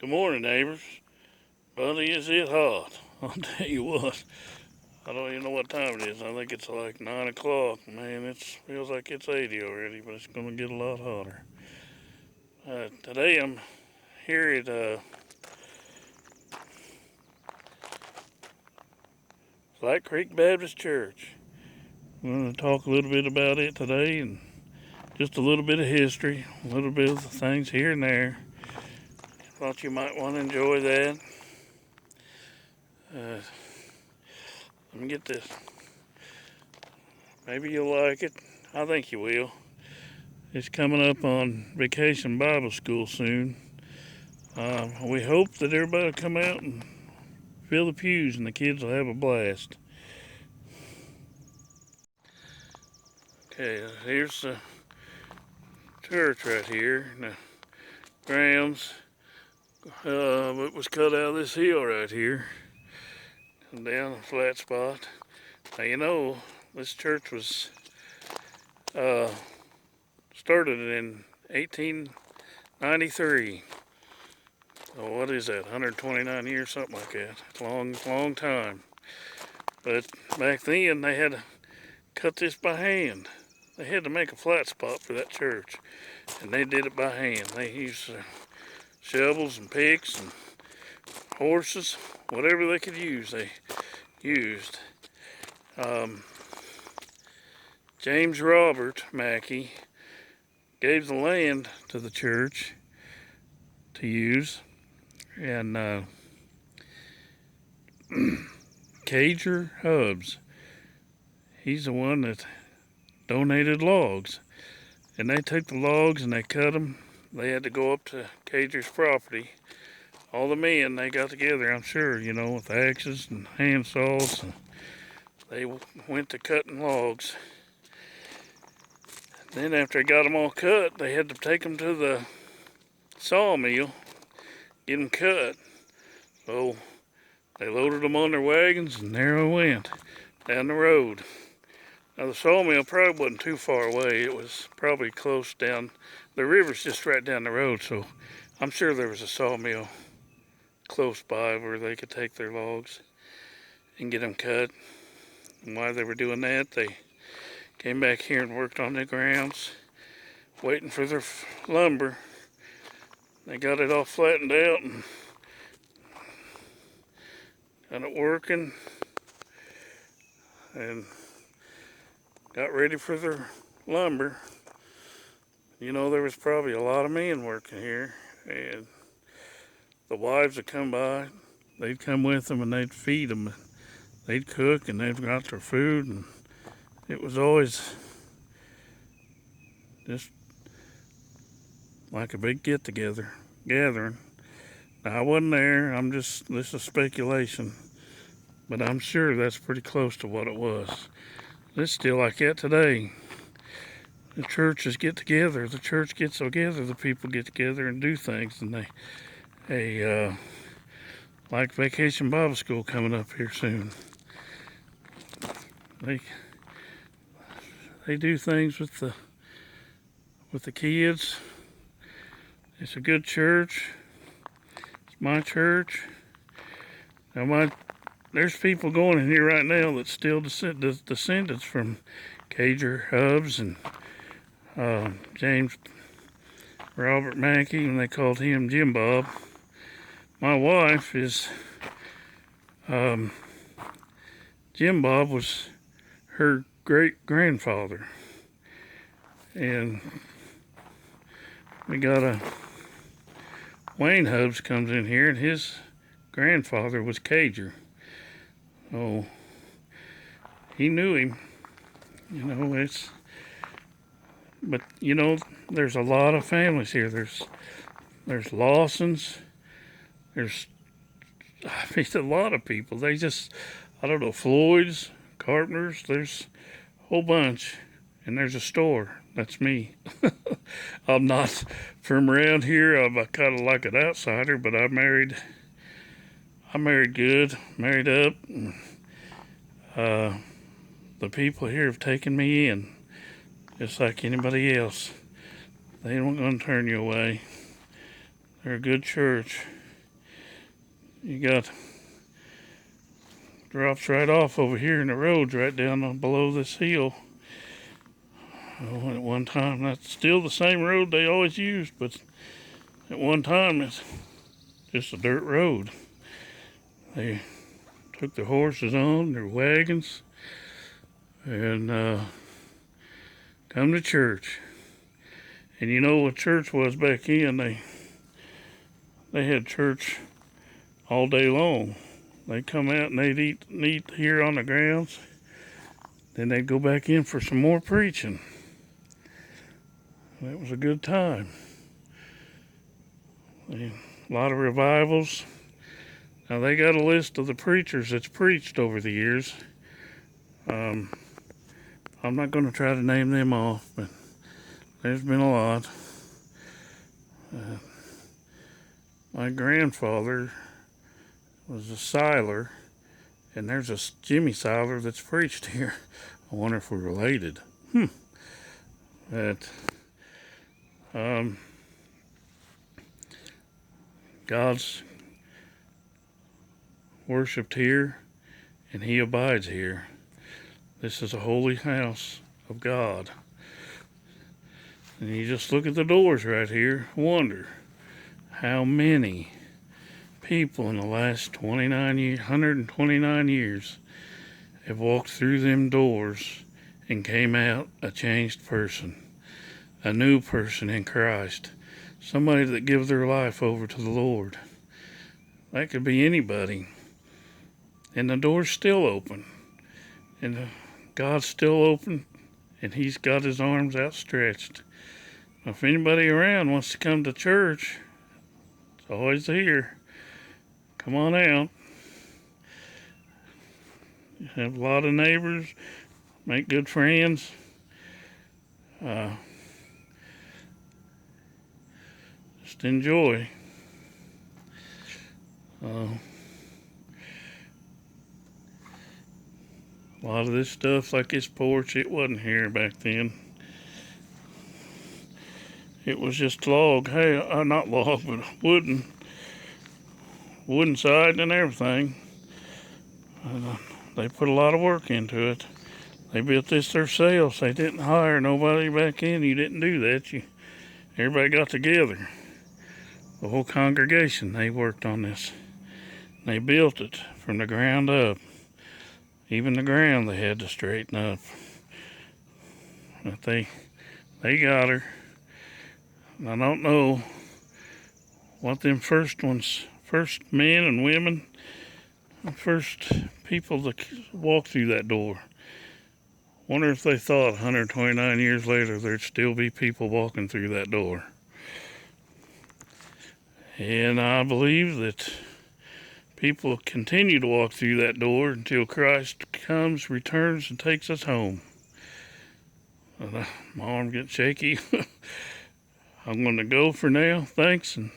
Good morning, neighbors. Buddy, is it hot? I'll tell you what. I don't even know what time it is. I think it's like 9 o'clock. Man, it feels like it's 80 already, but it's going to get a lot hotter. Today I'm here at Flat Creek Baptist Church. I'm going to talk a little bit about it today and just a little bit of history, a little bit of the things here and there. Thought you might want to enjoy that. Uh, Let me get this. Maybe you'll like it. I think you will. It's coming up on Vacation Bible School soon. We hope that everybody will come out and fill the pews and the kids will have a blast. Okay, here's the church right here. The grounds. It was cut out of this hill right here. And down a flat spot. Now you know, this church was started in 1893. Oh, what is that? 129 years, something like that. Long time. But back then they had to cut this by hand. They had to make a flat spot for that church, and they did it by hand. They used shovels and picks and horses, whatever they could use. They used. James Robert Mackey gave the land to the church to use, and Cager Hubs, he's the one that donated logs, and they took the logs and they cut them. They had to go up to Cager's property. All the men, they got together, I'm sure, with axes and hand saws, and they went to cutting logs. Then after they got them all cut, they had to take them to the sawmill, get them cut. So they loaded them on their wagons, and there they went down the road. Now the sawmill probably wasn't too far away. It was probably close down. The river's just right down the road, so I'm sure there was a sawmill close by where they could take their logs and get them cut. And while they were doing that, they came back here and worked on the grounds, waiting for their lumber. They got it all flattened out and got it working and got ready for their lumber. There was probably a lot of men working here, and the wives would come by. They'd come with them and they'd feed them. They'd cook and they'd got their food, and it was always just like a big gathering. Now, I wasn't there. This is speculation, but I'm sure that's pretty close to what it was. It's still like that today. The churches get together. The church gets together. The people get together and do things, and they like Vacation Bible School coming up here soon. They do things with the kids. It's a good church. It's my church. Now there's people going in here right now that's still descendants from Cager Hubs and James Robert Mackey, and they called him Jim Bob. My wife is Jim Bob was her great grandfather, and we got Wayne Hubs comes in here, and his grandfather was Cager. Oh, he knew him. But there's a lot of families here. There's Lawsons. There's a lot of people. I don't know, Floyd's, Carpenters. There's a whole bunch, and there's a store. That's me. I'm not from around here. I'm kind of like an outsider, but I married good, married up. And, the people here have taken me in, just like anybody else. They ain't going to turn you away. They're a good church. You got drops right off over here in the roads right down below this hill. Oh, at one time, that's still the same road they always used, but at one time it's just a dirt road. They took their horses on, their wagons, and come to church. And you know what church was back then? They had church all day long. They'd come out and they'd eat here on the grounds. Then they'd go back in for some more preaching. That was a good time. A lot of revivals. Now they got a list of the preachers that's preached over the years. I'm not going to try to name them off, but there's been a lot. My grandfather was a Siler, and there's a Jimmy Siler that's preached here. I wonder if we're related. That God's worshipped here, and He abides here. This is a holy house of God. And you just look at the doors right here, wonder how many people in the last 129 years have walked through them doors and came out a changed person, a new person in Christ, somebody that gives their life over to the Lord. That could be anybody. And the door's still open. And God's still open, and He's got His arms outstretched. If anybody around wants to come to church, it's always here. Come on out. You have a lot of neighbors, make good friends. Just enjoy. A lot of this stuff, like this porch, it wasn't here back then. It was just log, not log, but wooden side and everything. They put a lot of work into it. They built this themselves. They didn't hire nobody back in. You didn't do that. Everybody got together. The whole congregation, they worked on this. They built it from the ground up. Even the ground they had to straighten up. But they got her. I don't know what them first men and women, first people that walked through that door. Wonder if they thought 129 years later there'd still be people walking through that door. And I believe that people continue to walk through that door until Christ comes, returns, and takes us home. My arm gets shaky. I'm going to go for now. Thanks. And